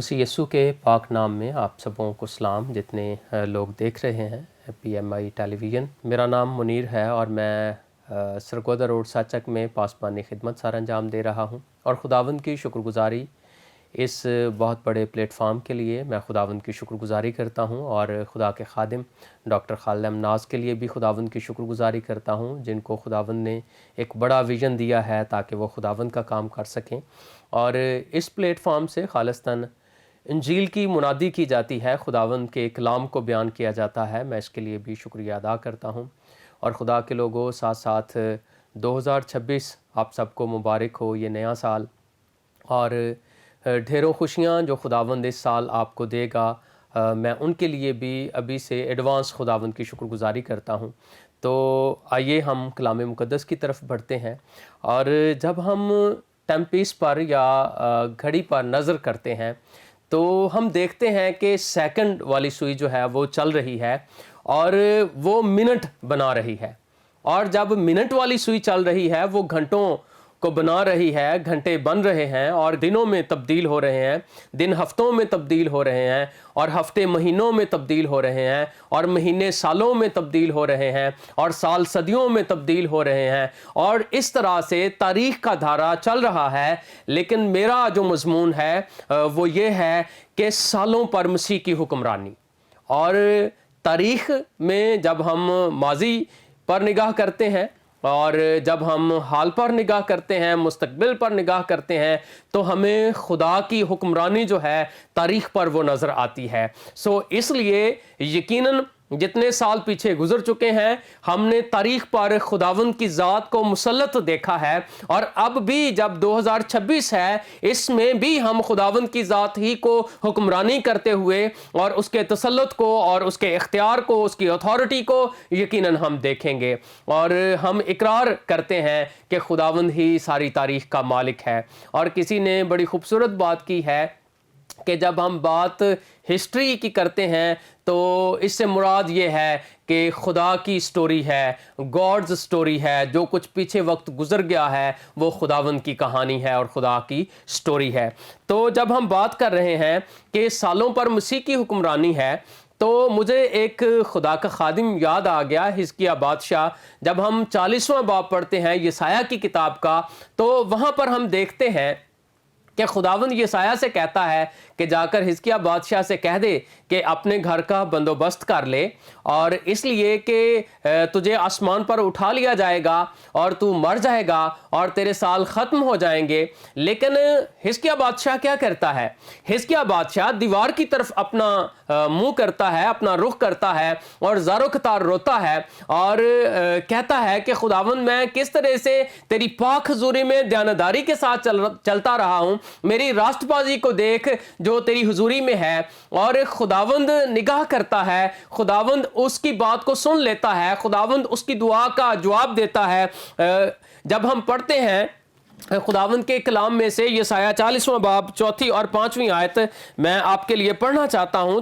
مسیح یسوع کے پاک نام میں آپ سبوں کو سلام، جتنے لوگ دیکھ رہے ہیں PMI ٹیلی ویژن۔ میرا نام منیر ہے اور میں سرگودا روڈ ساچک میں پاسبانی خدمت سر انجام دے رہا ہوں، اور خداوند کی شکر گزاری اس بہت بڑے پلیٹ فارم کے لیے میں خداوند کی شکر گزاری کرتا ہوں، اور خدا کے خادم ڈاکٹر خالد ناز کے لیے بھی خداوند کی شکر گزاری کرتا ہوں، جن کو خداوند نے ایک بڑا ویژن دیا ہے تاکہ وہ خداوند کا کام کر سکیں، اور اس پلیٹ فارم سے خالصتاً انجیل کی منادی کی جاتی ہے، خداوند کے کلام کو بیان کیا جاتا ہے۔ میں اس کے لیے بھی شکریہ ادا کرتا ہوں، اور خدا کے لوگوں ساتھ ساتھ 2026 آپ سب کو مبارک ہو، یہ نیا سال، اور ڈھیروں خوشیاں جو خداوند اس سال آپ کو دے گا، میں ان کے لیے بھی ابھی سے ایڈوانس خداوند کی شکر گزاری کرتا ہوں۔ تو آئیے ہم کلام مقدس کی طرف بڑھتے ہیں، اور جب ہم ٹائم پیس پر یا گھڑی پر نظر کرتے ہیں تو ہم دیکھتے ہیں کہ سیکنڈ والی سوئی جو ہے وہ چل رہی ہے اور وہ منٹ بنا رہی ہے، اور جب منٹ والی سوئی چل رہی ہے وہ گھنٹوں کو بنا رہی ہے، گھنٹے بن رہے ہیں اور دنوں میں تبدیل ہو رہے ہیں، دن ہفتوں میں تبدیل ہو رہے ہیں، اور ہفتے مہینوں میں تبدیل ہو رہے ہیں، اور مہینے سالوں میں تبدیل ہو رہے ہیں، اور سال صدیوں میں تبدیل ہو رہے ہیں، اور اس طرح سے تاریخ کا دھارا چل رہا ہے۔ لیکن میرا جو مضمون ہے وہ یہ ہے کہ سالوں پر مسیح کی حکمرانی، اور تاریخ میں جب ہم ماضی پر نگاہ کرتے ہیں اور جب ہم حال پر نگاہ کرتے ہیں، مستقبل پر نگاہ کرتے ہیں، تو ہمیں خدا کی حکمرانی جو ہے تاریخ پر وہ نظر آتی ہے۔ اس لیے یقیناً جتنے سال پیچھے گزر چکے ہیں، ہم نے تاریخ پر خداوند کی ذات کو مسلط دیکھا ہے، اور اب بھی جب 2026 ہے، اس میں بھی ہم خداوند کی ذات ہی کو حکمرانی کرتے ہوئے اور اس کے تسلط کو اور اس کے اختیار کو، اس کی اتھارٹی کو یقیناً ہم دیکھیں گے، اور ہم اقرار کرتے ہیں کہ خداوند ہی ساری تاریخ کا مالک ہے۔ اور کسی نے بڑی خوبصورت بات کی ہے کہ جب ہم بات ہسٹری کی کرتے ہیں تو اس سے مراد یہ ہے کہ خدا کی سٹوری ہے، گاڈز سٹوری ہے، جو کچھ پیچھے وقت گزر گیا ہے وہ خداوند کی کہانی ہے اور خدا کی سٹوری ہے۔ تو جب ہم بات کر رہے ہیں کہ سالوں پر مسیح کی حکمرانی ہے، تو مجھے ایک خدا کا خادم یاد آ گیا، حزقیہ بادشاہ۔ جب ہم 40واں باب پڑھتے ہیں یسایہ کی کتاب کا، تو وہاں پر ہم دیکھتے ہیں کہ خداوند یسایہ سے کہتا ہے کہ جا کر حزقیہ بادشاہ سے کہہ دے کہ اپنے گھر کا بندوبست کر لے، اور اس لیے کہ تجھے آسمان پر اٹھا لیا جائے گا اور تو مر جائے گا اور تیرے سال ختم ہو جائیں گے۔ لیکن حزقیہ بادشاہ کیا کرتا ہے؟ حزقیہ بادشاہ دیوار کی طرف اپنا منہ کرتا ہے، اپنا رخ کرتا ہے، اور زار و قطار روتا ہے، اور کہتا ہے کہ خداوند میں کس طرح سے تیری پاک حضوری میں دیانتداری کے ساتھ چلتا رہا ہوں، میری راست بازی کو دیکھ جو تیری حضوری میں ہے۔ اور خداوند نگاہ کرتا ہے، خداوند اس کی بات کو سن لیتا ہے، خداوند اس کی دعا کا جواب دیتا ہے۔ جب ہم پڑھتے ہیں خداوند کے کلام میں سے یسایہ 40واں باب 4 اور 5 آیت میں آپ کے لیے پڑھنا چاہتا ہوں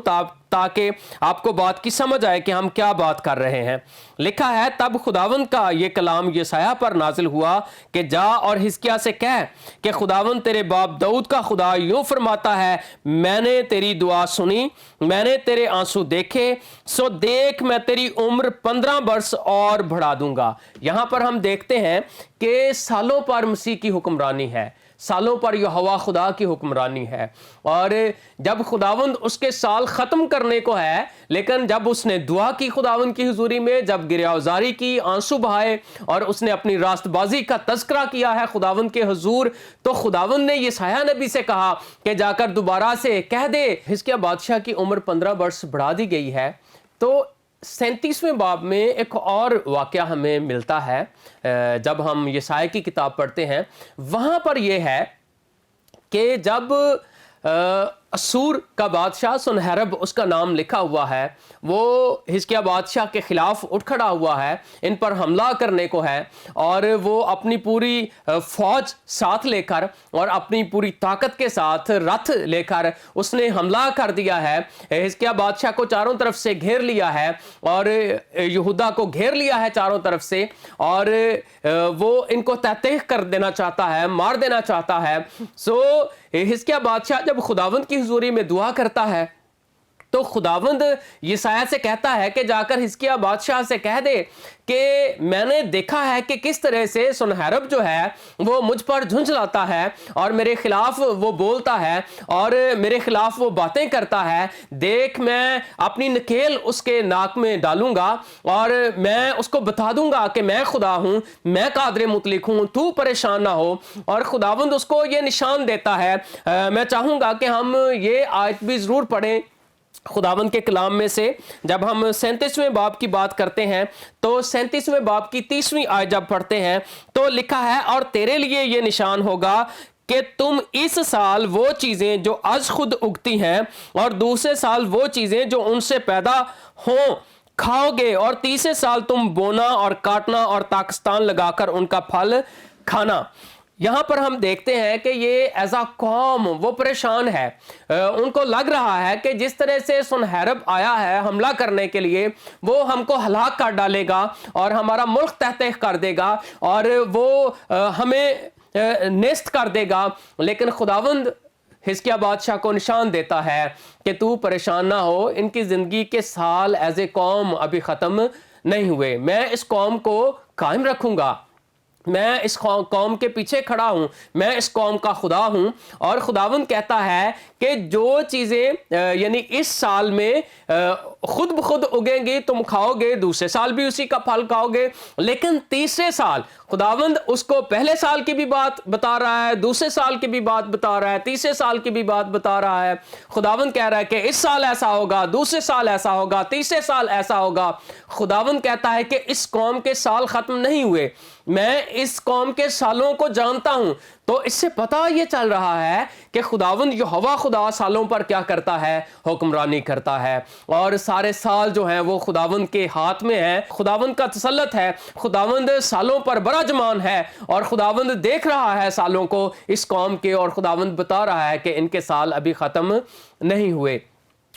تاکہ آپ کو بات کی سمجھ آئے کہ ہم کیا بات کر رہے ہیں۔ لکھا ہے، تب خداوند کا یہ کلام یسایہ پر نازل ہوا کہ جا اور حزقیہ سے کہہ کہ خداوند تیرے باپ داؤد کا خدا یوں فرماتا ہے، میں نے تیری دعا سنی، میں نے تیرے آنسو دیکھے، سو دیکھ میں تیری عمر 15 برس اور بڑھا دوں گا۔ یہاں پر ہم دیکھتے ہیں کہ سالوں پر مسیح کی حکمرانی ہے، سالوں پر یہوہ خدا کی حکمرانی ہے، اور جب خداوند اس کے سال ختم کرنے کو ہے، لیکن جب اس نے دعا کی خداوند کی حضوری میں، جب گریہوزاری کی، آنسو بہائے، اور اس نے اپنی راست بازی کا تذکرہ کیا ہے خداوند کے حضور، تو خداوند نے یسایہ نبی سے کہا کہ جا کر دوبارہ سے کہہ دے حزقیہ بادشاہ کی عمر 15 برس بڑھا دی گئی ہے۔ تو 37ویں باب میں ایک اور واقعہ ہمیں ملتا ہے، جب ہم یسایہ کی کتاب پڑھتے ہیں، وہاں پر یہ ہے کہ جب اسور کا بادشاہ سنہرب اس کا نام لکھا ہوا ہے، وہ حزقیہ بادشاہ کے خلاف اٹھ کھڑا ہوا ہے، ان پر حملہ کرنے کو ہے، اور وہ اپنی پوری فوج ساتھ لے کر اور اپنی پوری طاقت کے ساتھ رتھ لے کر اس نے حملہ کر دیا ہے، حزقیہ بادشاہ کو چاروں طرف سے گھیر لیا ہے، اور یہودا کو گھیر لیا ہے چاروں طرف سے، اور وہ ان کو تہہ کر دینا چاہتا ہے، مار دینا چاہتا ہے۔ حزقیہ بادشاہ جب خداوند کی حضوری میں دعا کرتا ہے تو خداوند یسایہ سے کہتا ہے کہ جا کر حزقیہ بادشاہ سے کہہ دے کہ میں نے دیکھا ہے کہ کس طرح سے سنہرب جو ہے وہ مجھ پر جھنجھلاتا ہے اور میرے خلاف وہ بولتا ہے اور میرے خلاف وہ باتیں کرتا ہے. دیکھ میں اپنی نکیل اس کے ناک میں ڈالوں گا اور میں اس کو بتا دوں گا کہ میں خدا ہوں, میں قادر مطلق ہوں, تو پریشان نہ ہو. اور خداوند اس کو یہ نشان دیتا ہے. میں چاہوں گا کہ ہم یہ آیت بھی ضرور پڑھیں خداوند کے کلام میں سے. جب ہم 37ویں باب کی بات کرتے ہیں تو 37ویں باب کی 30ویں آیت جب پڑھتے ہیں تو لکھا ہے اور تیرے لیے یہ نشان ہوگا کہ تم اس سال وہ چیزیں جو از خود اگتی ہیں اور دوسرے سال وہ چیزیں جو ان سے پیدا ہوں کھاؤ گے, اور تیسرے سال تم بونا اور کاٹنا اور تاکستان لگا کر ان کا پھل کھانا. یہاں پر ہم دیکھتے ہیں کہ یہ ایز اے قوم وہ پریشان ہے. ان کو لگ رہا ہے کہ جس طرح سے سنہرب آیا ہے حملہ کرنے کے لیے وہ ہم کو ہلاک کر ڈالے گا اور ہمارا ملک تحت کر دے گا اور وہ ہمیں نیست کر دے گا. لیکن خداوند حزقیہ بادشاہ کو نشان دیتا ہے کہ تو پریشان نہ ہو, ان کی زندگی کے سال ایز اے قوم ابھی ختم نہیں ہوئے. میں اس قوم کو قائم رکھوں گا, میں اس قوم کے پیچھے کھڑا ہوں, میں اس قوم کا خدا ہوں. اور خداوند کہتا ہے کہ جو چیزیں یعنی اس سال میں خود بخود اگیں گی تم کھاؤ گے, دوسرے سال بھی اسی کا پھل کھاؤ گے. لیکن تیسرے سال خداوند اس کو پہلے سال کی بھی بات بتا رہا ہے, دوسرے سال کی بھی بات بتا رہا ہے, تیسرے سال کی بھی بات بتا رہا ہے. خداوند کہہ رہا ہے کہ اس سال ایسا ہوگا, دوسرے سال ایسا ہوگا, تیسرے سال ایسا ہوگا. خداوند کہتا ہے کہ اس قوم کے سال ختم نہیں ہوئے, میں اس قوم کے سالوں کو جانتا ہوں. تو اس سے پتہ یہ چل رہا ہے کہ خداوند یہوہ خدا سالوں پر کیا کرتا ہے, حکمرانی کرتا ہے. اور سارے سال جو ہیں وہ خداوند کے ہاتھ میں ہیں, خداوند کا تسلط ہے, خداوند سالوں پر بڑا جمان ہے اور خداوند دیکھ رہا ہے سالوں کو اس قوم کے, اور خداوند بتا رہا ہے کہ ان کے سال ابھی ختم نہیں ہوئے.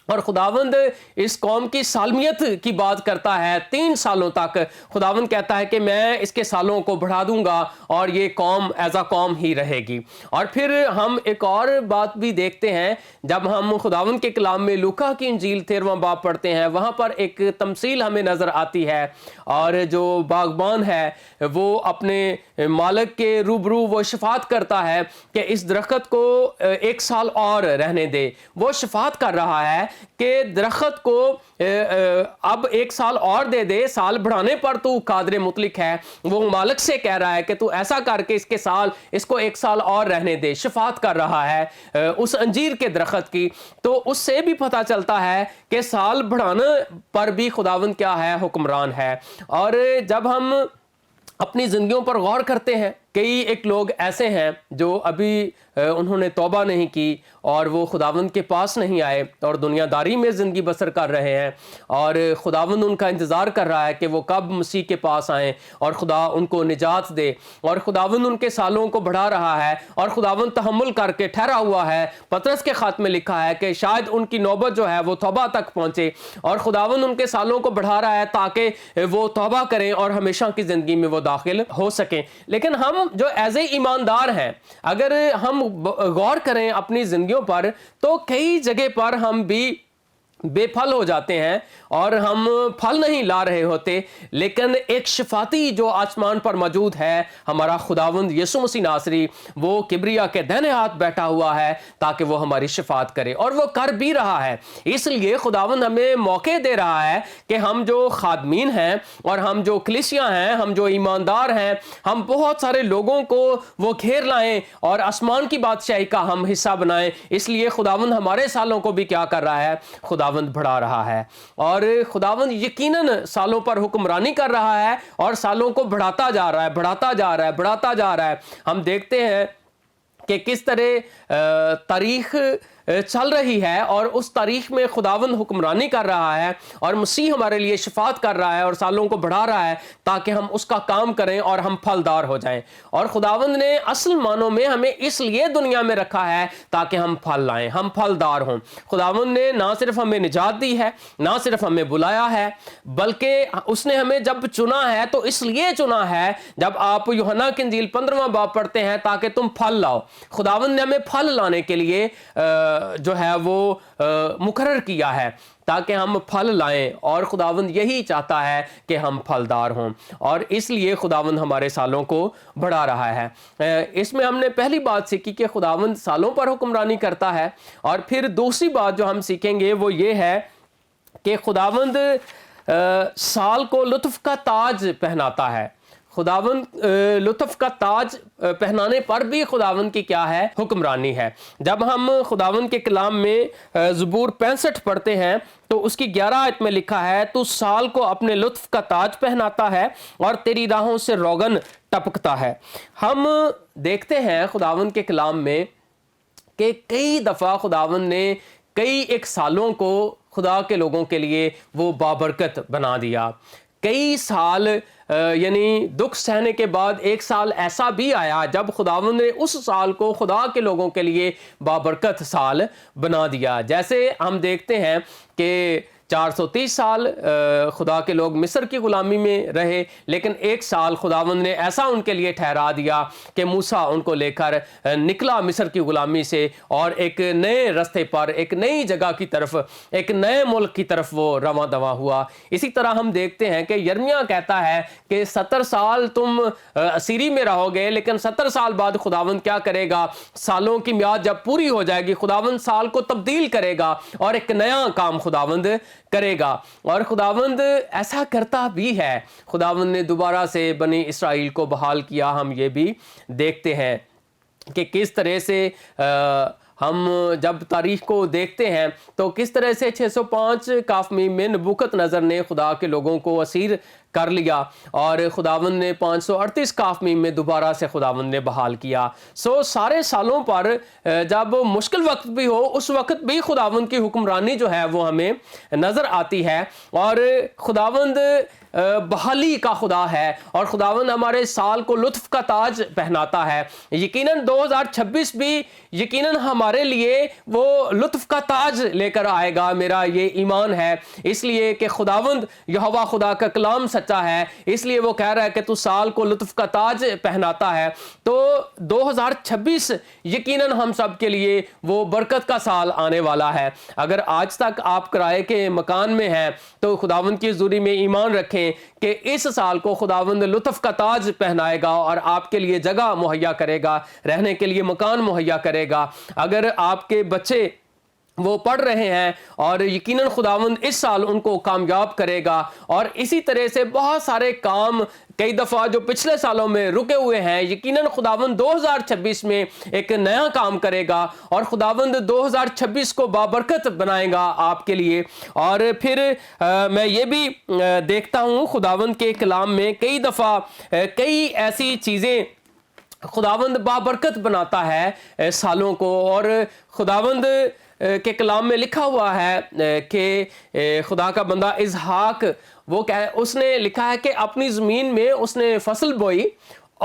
اور خداوند اس قوم کی سالمیت کی بات کرتا ہے 3 سالوں تک. خداوند کہتا ہے کہ میں اس کے سالوں کو بڑھا دوں گا اور یہ قوم ایز اے قوم ہی رہے گی. اور پھر ہم ایک اور بات بھی دیکھتے ہیں جب ہم خداوند کے کلام میں لوکا کی انجیل 13واں باب پڑھتے ہیں, وہاں پر ایک تمثیل ہمیں نظر آتی ہے. اور جو باغبان ہے وہ اپنے مالک کے روبرو وہ شفاعت کرتا ہے کہ اس درخت کو 1 سال اور رہنے دے. وہ شفاعت کر رہا ہے کہ درخت کو اب 1 سال اور دے دے, سال بڑھانے پر تو قادر مطلق ہے. وہ مالک سے کہہ رہا ہے کہ تو ایسا کر کے اس کو 1 سال اور رہنے دے. شفاعت کر رہا ہے اس انجیر کے درخت کی. تو اس سے بھی پتہ چلتا ہے کہ سال بڑھانے پر بھی خداوند کیا ہے, حکمران ہے. اور جب ہم اپنی زندگیوں پر غور کرتے ہیں, کئی ایک لوگ ایسے ہیں جو ابھی انہوں نے توبہ نہیں کی اور وہ خداوند کے پاس نہیں آئے اور دنیا داری میں زندگی بسر کر رہے ہیں, اور خداوند ان کا انتظار کر رہا ہے کہ وہ کب مسیح کے پاس آئیں اور خدا ان کو نجات دے. اور خداوند ان کے سالوں کو بڑھا رہا ہے اور خداوند تحمل کر کے ٹھہرا ہوا ہے. پطرس کے خط میں لکھا ہے کہ شاید ان کی نوبت جو ہے وہ توبہ تک پہنچے, اور خداوند ان کے سالوں کو بڑھا رہا ہے تاکہ وہ توبہ کریں اور ہمیشہ کی زندگی میں وہ داخل ہو سکیں. لیکن ہم جو ایز اے ایماندار ہیں, اگر ہم غور کریں اپنی زندگیوں پر تو کئی جگہ پر ہم بھی بے پھل ہو جاتے ہیں اور ہم پھل نہیں لا رہے ہوتے. لیکن ایک شفاعتی جو آسمان پر موجود ہے, ہمارا خداوند یسوع مسیح ناصری, وہ کبریا کے دائنے ہاتھ بیٹھا ہوا ہے تاکہ وہ ہماری شفاعت کرے, اور وہ کر بھی رہا ہے. اس لیے خداوند ہمیں موقع دے رہا ہے کہ ہم جو خادمین ہیں اور ہم جو کلیسیاں ہیں, ہم جو ایماندار ہیں, ہم بہت سارے لوگوں کو وہ گھیر لائیں اور آسمان کی بادشاہی کا ہم حصہ بنائیں. اس لیے خداوند ہمارے سالوں کو بھی کیا کر رہا ہے, خداوند بڑھا رہا ہے. اور خداوند یقیناً سالوں پر حکمرانی کر رہا ہے اور سالوں کو بڑھاتا جا رہا ہے, بڑھاتا جا رہا ہے, بڑھاتا جا رہا ہے. ہم دیکھتے ہیں کہ کس طرح تاریخ چل رہی ہے اور اس تاریخ میں خداوند حکمرانی کر رہا ہے اور مسیح ہمارے لیے شفاعت کر رہا ہے اور سالوں کو بڑھا رہا ہے تاکہ ہم اس کا کام کریں اور ہم پھلدار ہو جائیں. اور خداوند نے اصل معنوں میں ہمیں اس لیے دنیا میں رکھا ہے تاکہ ہم پھل لائیں, ہم پھلدار ہوں. خداوند نے نہ صرف ہمیں نجات دی ہے, نہ صرف ہمیں بلایا ہے, بلکہ اس نے ہمیں جب چنا ہے تو اس لیے چنا ہے, جب آپ یوحنا کی انجیل 15واں باب پڑھتے ہیں, تاکہ تم پھل لاؤ. خداوند نے ہمیں پھل لانے کے لیے جو ہے وہ مقرر کیا ہے تاکہ ہم پھل لائیں، اور خداوند یہی چاہتا ہے کہ ہم پھلدار ہوں، اور اس لیے خداوند ہمارے سالوں کو بڑھا رہا ہے۔ اس میں ہم نے پہلی بات سیکھی کہ خداوند سالوں پر حکمرانی کرتا ہے، اور پھر دوسری بات جو ہم سیکھیں گے وہ یہ ہے کہ خداوند سال کو لطف کا تاج پہناتا ہے۔ خداوند لطف کا تاج پہنانے پر بھی خداوند کی کیا ہے؟ حکمرانی ہے۔ جب ہم خداوند کے کلام میں زبور 65 پڑھتے ہیں تو اس کی 11 آیت میں لکھا ہے، تو سال کو اپنے لطف کا تاج پہناتا ہے اور تیری راہوں سے روغن ٹپکتا ہے۔ ہم دیکھتے ہیں خداوند کے کلام میں کہ کئی دفعہ خداوند نے کئی ایک سالوں کو خدا کے لوگوں کے لیے وہ بابرکت بنا دیا۔ کئی سال یعنی دکھ سہنے کے بعد ایک سال ایسا بھی آیا جب خداوند نے اس سال کو خدا کے لوگوں کے لیے بابرکت سال بنا دیا۔ جیسے ہم دیکھتے ہیں کہ 430 سال خدا کے لوگ مصر کی غلامی میں رہے، لیکن ایک سال خداوند نے ایسا ان کے لیے ٹھہرا دیا کہ موسیٰ ان کو لے کر نکلا مصر کی غلامی سے، اور ایک نئے رستے پر، ایک نئی جگہ کی طرف، ایک نئے ملک کی طرف وہ رواں دواں ہوا۔ اسی طرح ہم دیکھتے ہیں کہ یرمیہ کہتا ہے کہ 70 سال تم اسیری میں رہو گے، لیکن 70 سال بعد خداوند کیا کرے گا؟ سالوں کی میعاد جب پوری ہو جائے گی، خداوند سال کو تبدیل کرے گا اور ایک نیا کام خداوند کرے گا، اور خداوند ایسا کرتا بھی ہے۔ خداوند نے دوبارہ سے بنی اسرائیل کو بحال کیا۔ ہم یہ بھی دیکھتے ہیں کہ کس طرح سے ہم جب تاریخ کو دیکھتے ہیں تو کس طرح سے 605 کافمیم میں نبوکت نظر نے خدا کے لوگوں کو اسیر کر لیا، اور خداوند نے 538 کافمیم میں دوبارہ سے خداوند نے بحال کیا۔ سارے سالوں پر جب مشکل وقت بھی ہو، اس وقت بھی خداوند کی حکمرانی جو ہے وہ ہمیں نظر آتی ہے، اور خداوند بحالی کا خدا ہے، اور خداوند ہمارے سال کو لطف کا تاج پہناتا ہے۔ یقیناً 2026 بھی یقیناً ہمارے لیے وہ لطف کا تاج لے کر آئے گا، میرا یہ ایمان ہے، اس لیے کہ خداوند یہوہ خدا کا کلام سچا ہے، اس لیے وہ کہہ رہا ہے کہ تو سال کو لطف کا تاج پہناتا ہے۔ تو 2026 یقیناً ہم سب کے لیے وہ برکت کا سال آنے والا ہے۔ اگر آج تک آپ کرائے کے مکان میں ہیں تو خداوند کی حضوری میں ایمان رکھیں کہ اس سال کو خداوند لطف کا تاج پہنائے گا اور آپ کے لیے جگہ مہیا کرے گا، رہنے کے لیے مکان مہیا کرے گا۔ اگر آپ کے بچے وہ پڑھ رہے ہیں اور یقیناً خداوند اس سال ان کو کامیاب کرے گا، اور اسی طرح سے بہت سارے کام کئی دفعہ جو پچھلے سالوں میں رکے ہوئے ہیں، یقیناً خداوند 2026 میں ایک نیا کام کرے گا، اور خداوند 2026 کو بابرکت بنائے گا آپ کے لیے۔ اور پھر میں یہ بھی دیکھتا ہوں خداوند کے کلام میں کئی دفعہ کئی ایسی چیزیں خداوند بابرکت بناتا ہے سالوں کو، اور خداوند کے کلام میں لکھا ہوا ہے کہ خدا کا بندہ اسحاق اس نے لکھا ہے کہ اپنی زمین میں اس نے فصل بوئی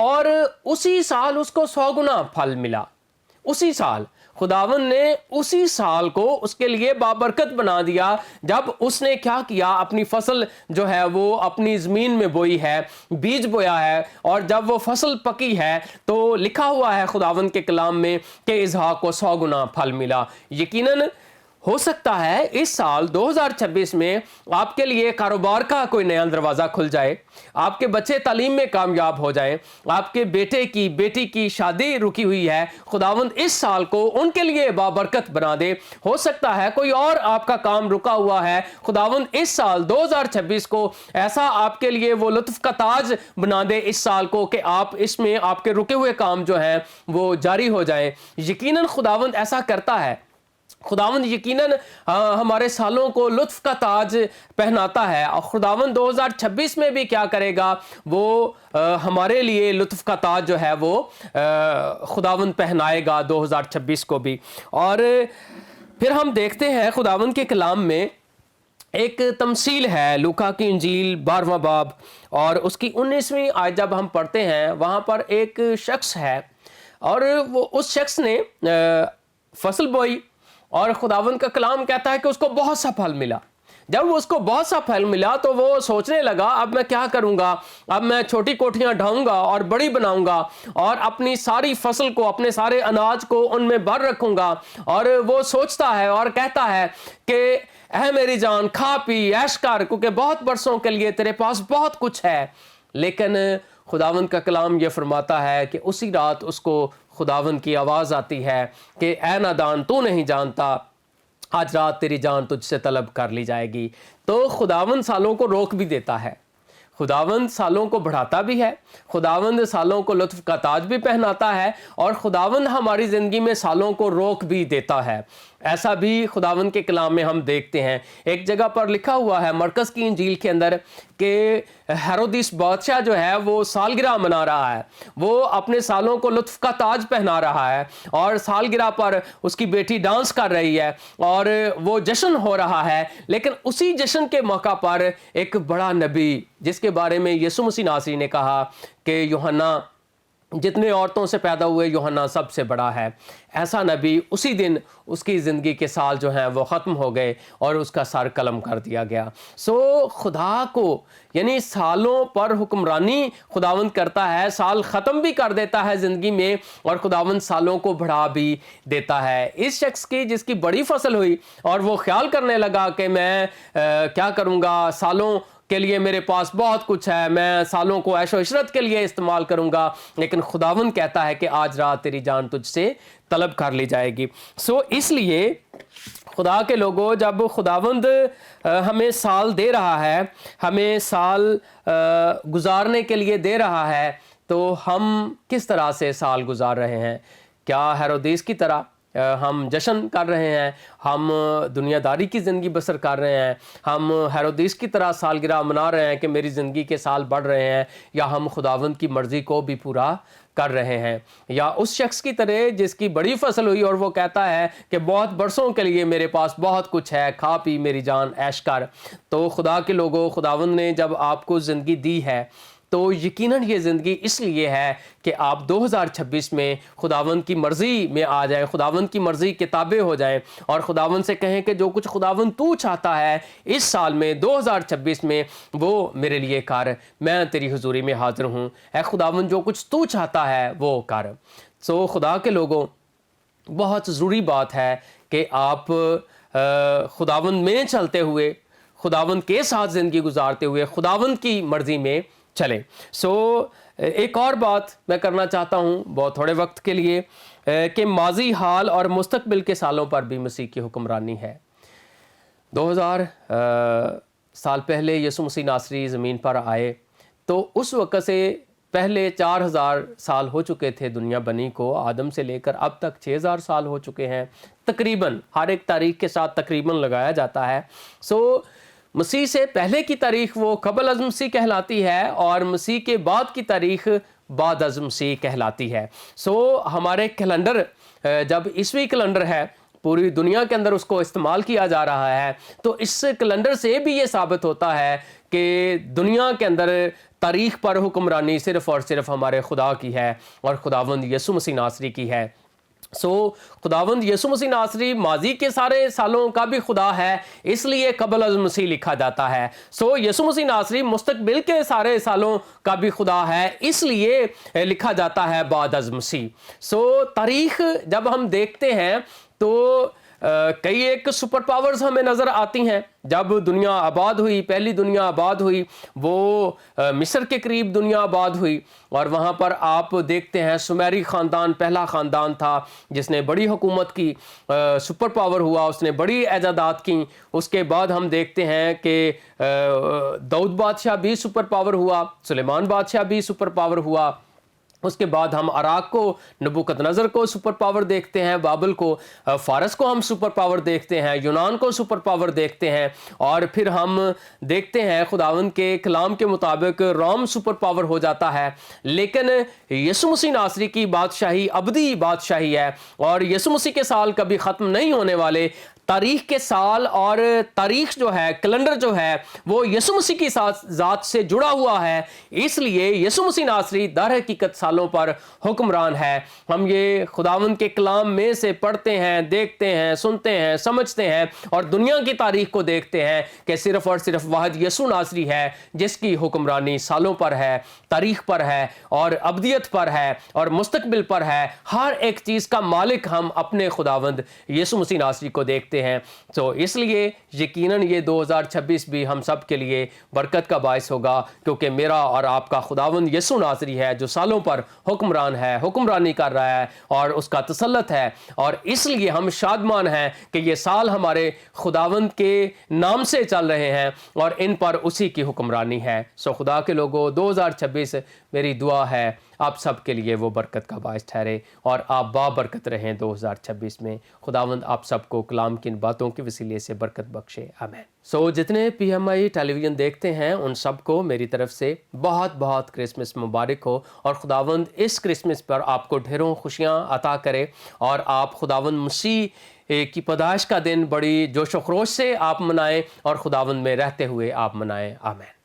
اور اسی سال اس کو 100 گنا پھل ملا۔ اسی سال خداوند نے اسی سال کو اس کے لیے بابرکت بنا دیا جب اس نے کیا کیا؟ اپنی فصل جو ہے وہ اپنی زمین میں بوئی ہے، بیج بویا ہے، اور جب وہ فصل پکی ہے تو لکھا ہوا ہے خداوند کے کلام میں کہ اسحاق کو 100 گنا پھل ملا۔ یقیناً ہو سکتا ہے اس سال 2026 میں آپ کے لیے کاروبار کا کوئی نیا دروازہ کھل جائے، آپ کے بچے تعلیم میں کامیاب ہو جائیں، آپ کے بیٹے کی بیٹی کی شادی رکی ہوئی ہے، خداوند اس سال کو ان کے لیے بابرکت بنا دے۔ ہو سکتا ہے کوئی اور آپ کا کام رکا ہوا ہے، خداوند اس سال 2026 کو ایسا آپ کے لیے وہ لطف کا تاج بنا دے اس سال کو کہ آپ اس میں آپ کے رکے ہوئے کام جو ہیں وہ جاری ہو جائیں۔ یقیناً خداوند ایسا کرتا ہے۔ خداوند یقیناً ہمارے سالوں کو لطف کا تاج پہناتا ہے، اور خداوند 2026 میں بھی کیا کرے گا؟ وہ ہمارے لیے لطف کا تاج جو ہے وہ خداوند پہنائے گا 2026 کو بھی۔ اور پھر ہم دیکھتے ہیں خداوند کے کلام میں ایک تمثیل ہے، لوکا کی انجیل 12واں باب اور اس کی 19ویں آیت جب ہم پڑھتے ہیں، وہاں پر ایک شخص ہے اور وہ اس شخص نے فصل بوئی، اور خداوند کا کلام کہتا ہے کہ اس کو بہت سا پھل ملا۔ جب اس کو بہت سا پھل ملا تو وہ سوچنے لگا اب میں کیا کروں گا، اب میں چھوٹی کوٹھیاں ڈھاؤں گا اور بڑی بناؤں گا اور اپنی ساری فصل کو، اپنے سارے اناج کو ان میں بھر رکھوں گا. اور وہ سوچتا ہے اور کہتا ہے کہ اے میری جان کھا پی عیش کر، کیونکہ بہت برسوں کے لیے تیرے پاس بہت کچھ ہے. لیکن خداوند کا کلام یہ فرماتا ہے کہ اسی رات اس کو خداوند کی آواز آتی ہے کہ اے نادان تو نہیں جانتا، آج رات تیری جان تجھ سے طلب کر لی جائے گی. تو خداوند سالوں کو روک بھی دیتا ہے، خداوند سالوں کو بڑھاتا بھی ہے، خداوند سالوں کو لطف کا تاج بھی پہناتا ہے، اور خداوند ہماری زندگی میں سالوں کو روک بھی دیتا ہے. ایسا بھی خداوند کے کلام میں ہم دیکھتے ہیں. ایک جگہ پر لکھا ہوا ہے مرکز کی انجیل کے اندر کہ ہیرودیس بادشاہ جو ہے وہ سالگرہ منا رہا ہے، وہ اپنے سالوں کو لطف کا تاج پہنا رہا ہے، اور سالگرہ پر اس کی بیٹی ڈانس کر رہی ہے اور وہ جشن ہو رہا ہے. لیکن اسی جشن کے موقع پر ایک بڑا نبی جس کے بارے میں یسوع مسیح ناصری نے کہا کہ یوحنا جتنے عورتوں سے پیدا ہوئے یوحنا سب سے بڑا ہے، ایسا نبی اسی دن اس کی زندگی کے سال جو ہیں وہ ختم ہو گئے اور اس کا سر قلم کر دیا گیا. خدا کو یعنی سالوں پر حکمرانی خداوند کرتا ہے، سال ختم بھی کر دیتا ہے زندگی میں، اور خداوند سالوں کو بڑھا بھی دیتا ہے. اس شخص کی جس کی بڑی فصل ہوئی اور وہ خیال کرنے لگا کہ میں کیا کروں گا، سالوں کے لیے میرے پاس بہت کچھ ہے، میں سالوں کو عیش و عشرت کے لیے استعمال کروں گا. لیکن خداوند کہتا ہے کہ آج رات تیری جان تجھ سے طلب کر لی جائے گی. اس لیے خدا کے لوگوں، جب خداوند ہمیں سال دے رہا ہے، ہمیں سال گزارنے کے لیے دے رہا ہے، تو ہم کس طرح سے سال گزار رہے ہیں؟ کیا ہیرودیس کی طرح ہم جشن کر رہے ہیں، ہم دنیا داری کی زندگی بسر کر رہے ہیں، ہم ہیرودیس کی طرح سالگرہ منا رہے ہیں کہ میری زندگی کے سال بڑھ رہے ہیں، یا ہم خداوند کی مرضی کو بھی پورا کر رہے ہیں؟ یا اس شخص کی طرح جس کی بڑی فصل ہوئی اور وہ کہتا ہے کہ بہت برسوں کے لیے میرے پاس بہت کچھ ہے، کھا پی میری جان عیش کر. تو خدا کے لوگوں، خداوند نے جب آپ کو زندگی دی ہے تو یقیناً یہ زندگی اس لیے ہے کہ آپ 2026 میں خداوند کی مرضی میں آ جائیں، خداوند کی مرضی کے تابع ہو جائیں، اور خداوند سے کہیں کہ جو کچھ خداوند تو چاہتا ہے اس سال میں 2026 میں وہ میرے لیے کر، میں تیری حضوری میں حاضر ہوں. اے خداوند جو کچھ تو چاہتا ہے وہ کر. خدا کے لوگوں، بہت ضروری بات ہے کہ آپ خداوند میں چلتے ہوئے، خداوند کے ساتھ زندگی گزارتے ہوئے خداوند کی مرضی میں چلیں. ایک اور بات میں کرنا چاہتا ہوں بہت تھوڑے وقت کے لیے، کہ ماضی، حال اور مستقبل کے سالوں پر بھی مسیح کی حکمرانی ہے. 2000 سال پہلے یسوع مسیح ناصری زمین پر آئے تو اس وقت سے پہلے 4000 سال ہو چکے تھے دنیا بنی کو، آدم سے لے کر اب تک 6000 سال ہو چکے ہیں تقریباً. ہر ایک تاریخ کے ساتھ تقریباً لگایا جاتا ہے. مسیح سے پہلے کی تاریخ وہ قبل از مسیح کہلاتی ہے، اور مسیح کے بعد کی تاریخ بعد از مسیح کہلاتی ہے. ہمارے کیلنڈر جب عیسوی کیلنڈر ہے، پوری دنیا کے اندر اس کو استعمال کیا جا رہا ہے، تو اس کیلنڈر سے بھی یہ ثابت ہوتا ہے کہ دنیا کے اندر تاریخ پر حکمرانی صرف اور صرف ہمارے خدا کی ہے اور خداوند یسوع مسیح ناصری کی ہے. خداوند یسوع مسیح ناصری ماضی کے سارے سالوں کا بھی خدا ہے، اس لیے قبل از مسیح لکھا جاتا ہے. یسوع مسیح ناصری مستقبل کے سارے سالوں کا بھی خدا ہے، اس لیے لکھا جاتا ہے بعد از مسیح. تاریخ جب ہم دیکھتے ہیں تو کئی ایک سپر پاورز ہمیں نظر آتی ہیں. جب دنیا آباد ہوئی، پہلی دنیا آباد ہوئی، وہ مصر کے قریب دنیا آباد ہوئی، اور وہاں پر آپ دیکھتے ہیں سمیری خاندان پہلا خاندان تھا جس نے بڑی حکومت کی، سپر پاور ہوا، اس نے بڑی ایجادات کی. اس کے بعد ہم دیکھتے ہیں کہ داؤد بادشاہ بھی سپر پاور ہوا، سلیمان بادشاہ بھی سپر پاور ہوا. اس کے بعد ہم عراق کو، نبوکت نظر کو سپر پاور دیکھتے ہیں، بابل کو، فارس کو ہم سپر پاور دیکھتے ہیں، یونان کو سپر پاور دیکھتے ہیں، اور پھر ہم دیکھتے ہیں خداوند کے کلام کے مطابق روم سپر پاور ہو جاتا ہے. لیکن یسوع مسیح ناصری کی بادشاہی ابدی بادشاہی ہے، اور یسوع مسیح کے سال کبھی ختم نہیں ہونے والے. تاریخ کے سال اور تاریخ جو ہے، کیلنڈر جو ہے وہ یسوع مسیح کی ذات سے جڑا ہوا ہے، اس لیے یسوع مسیح ناصری در حقیقت سالوں پر حکمران ہے۔ ہم یہ خداوند کے کلام میں سے پڑھتے ہیں، دیکھتے ہیں، سنتے ہیں، سمجھتے ہیں اور دنیا کی تاریخ کو دیکھتے ہیں کہ صرف اور صرف واحد یسوع ناصری ہے جس کی حکمرانی سالوں پر ہے، تاریخ پر ہے اور ابدیت پر ہے اور مستقبل پر ہے۔ ہر ایک چیز کا مالک ہم اپنے خداوند یسوع مسیح ناصری کو دیکھتے ہیں۔ تو اس لیے یقیناً یہ 2026 بھی ہم سب کے لیے برکت کا باعث ہوگا، کیونکہ میرا اور آپ کا خداوند یسوع ناصری ہے جو سالوں پر حکمران ہے، حکمرانی کر رہا ہے اور اس کا تسلط ہے، اور اس لیے ہم شادمان ہیں کہ یہ سال ہمارے خداوند کے نام سے چل رہے ہیں اور ان پر اسی کی حکمرانی ہے۔ سو خدا کے لوگوں، 2026 میری دعا ہے آپ سب کے لیے وہ برکت کا باعث ٹھہرے اور آپ بابرکت رہیں 2026 میں۔ خداوند آپ سب کو کلام کی ان باتوں کے وسیلے سے برکت بخشے، آمین۔ جتنے پی ایم آئی ٹیلی ویژن دیکھتے ہیں ان سب کو میری طرف سے بہت بہت کرسمس مبارک ہو، اور خداوند اس کرسمس پر آپ کو ڈھیروں خوشیاں عطا کرے اور آپ خداوند مسیح کی پیدائش کا دن بڑی جوش و خروش سے آپ منائیں اور خداوند میں رہتے ہوئے آپ منائیں، آمین۔